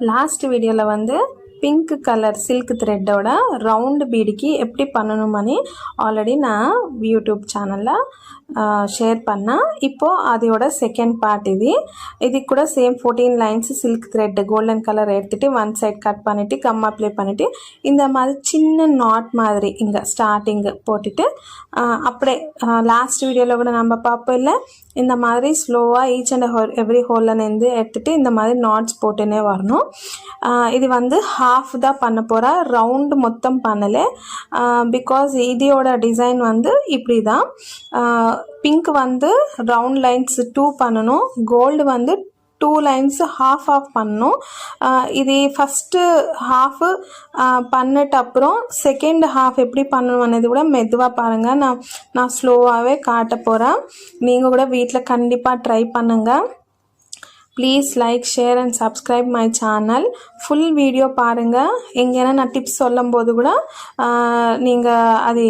Last வீடியோவில் வந்து pink colour silk த்ரெட்டோட round பீடிக்கு எப்படி பண்ணணுமனு ஆல்ரெடி நான் யூடியூப் சேனலில் ஷேர் பண்ணேன். இப்போது அதோட செகண்ட் பார்ட் இது கூட same 14 lines silk thread golden colour எடுத்துகிட்டு ஒன் சைட் கட் பண்ணிவிட்டு கம் அப்ளை பண்ணிவிட்டு இந்த மாதிரி சின்ன நாட் மாதிரி இங்கே ஸ்டார்டிங்கு போட்டுட்டு அப்படியே லாஸ்ட் வீடியோவில் கூட நம்ம பார்ப்போம் இல்லை, இந்த மாதிரி ஸ்லோவாக ஈச் அண்ட் எவ்ரி ஹோல்லேருந்து எடுத்துகிட்டு இந்த மாதிரி நாட்ஸ் போட்டுன்னே வரணும். இது வந்து ஹாஃப் தான் பண்ண போகிறேன், ரவுண்டு மொத்தம் பண்ணலை. பிகாஸ் இதோட டிசைன் வந்து இப்படி தான். பிங்க் வந்து ரவுண்ட் லைன்ஸ் 2 பண்ணணும், கோல்டு வந்து 2 லைன்ஸ் ஹாஃப் பண்ணணும். இது ஃபஸ்ட்டு ஹாஃபு பண்ணிட்டு அப்புறம் செகண்ட் ஹாஃப் எப்படி பண்ணணும்னது கூட மெதுவாக பாருங்கள். நான் ஸ்லோவாகவே காட்ட போகிறேன். நீங்கள் கூட வீட்டில் கண்டிப்பாக ட்ரை பண்ணுங்கள். Please like share and subscribe my channel. Full video பாருங்கள். எங்கேனா நான் டிப்ஸ் சொல்லும் போது கூட நீங்கள் அது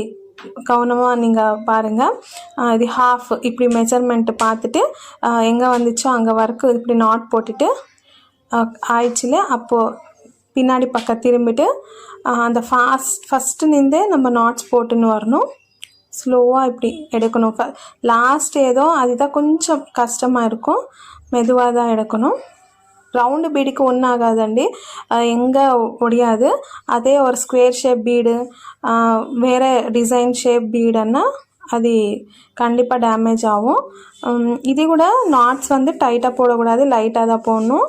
கவனமாக நீங்கள் பாருங்கள். இது ஹாஃப் இப்படி மெஷர்மெண்ட்டு பார்த்துட்டு எங்கே வந்துச்சோ அங்கே வரைக்கும் இப்படி நாட் போட்டுட்டு ஆயிடுச்சுல, அப்போது பின்னாடி பக்கம் திரும்பிட்டு அந்த ஃபஸ்ட்டு நின்றே நம்ம நாட்ஸ் போட்டுன்னு வரணும். ஸ்லோவாக இப்படி எடுக்கணும். லாஸ்ட் ஏதோ அதுதான் கொஞ்சம் கஷ்டமாக இருக்கும், மெதுவாக தான் எடுக்கணும். ரவுண்டு பீடுக்கு ஒன்றும் ஆகாதுண்டி, எங்கே ஒடியாது. அதே ஒரு ஸ்கொயர் ஷேப் பீடு வேறு டிசைன் ஷேப் பீடுன்னா அது கண்டிப்பாக டேமேஜ் ஆகும். இது கூட நாட்ஸ் வந்து டைட்டாக போடக்கூடாது, லைட்டாக தான் போடணும்.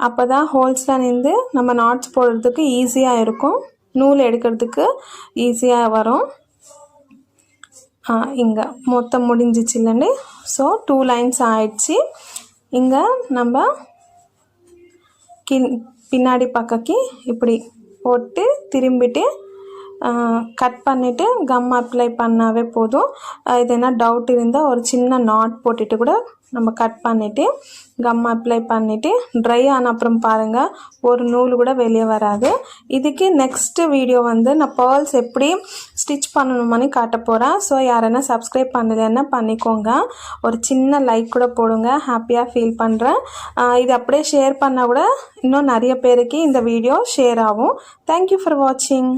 அப்போ தான் ஹோல்ஸில் நின்று நம்ம நாட்ஸ் போடுறதுக்கு ஈஸியாக இருக்கும், நூல் எடுக்கிறதுக்கு ஈஸியாக வரும். இங்கே மொத்தம் முடிஞ்சிச்சு இல்லைன்னு. ஸோ 2 லைன்ஸ் ஆயிடுச்சு. இங்கே நம்ம பின்னாடி பக்கக்கு இப்படி போட்டு திரும்பிட்டு கட் பண்ணிவிட்டு கம் அப்ளை பண்ணாவே போதும். இது என்ன டவுட் இருந்தால் ஒரு சின்ன நாட் போட்டுட்டு கூட நம்ம கட் பண்ணிவிட்டு கம் அப்ளை பண்ணிவிட்டு ட்ரை ஆன அப்புறம் பாருங்கள் ஒரு நூல் கூட வெளியே வராது. இதுக்கு நெக்ஸ்ட்டு வீடியோ வந்து நான் பேர்ல்ஸ் எப்படி ஸ்டிச் பண்ணணுமான்னு காட்ட போகிறேன். ஸோ யாரென்னா சப்ஸ்கிரைப் பண்ணலைன்னா பண்ணிக்கோங்க, ஒரு சின்ன லைக் கூட போடுங்க, ஹாப்பியாக ஃபீல் பண்ணுறேன். இது அப்படியே ஷேர் பண்ணால் கூட இன்னும் நிறைய பேருக்கு இந்த வீடியோ ஷேர் ஆகும். தேங்க்யூ ஃபார் வாட்சிங்.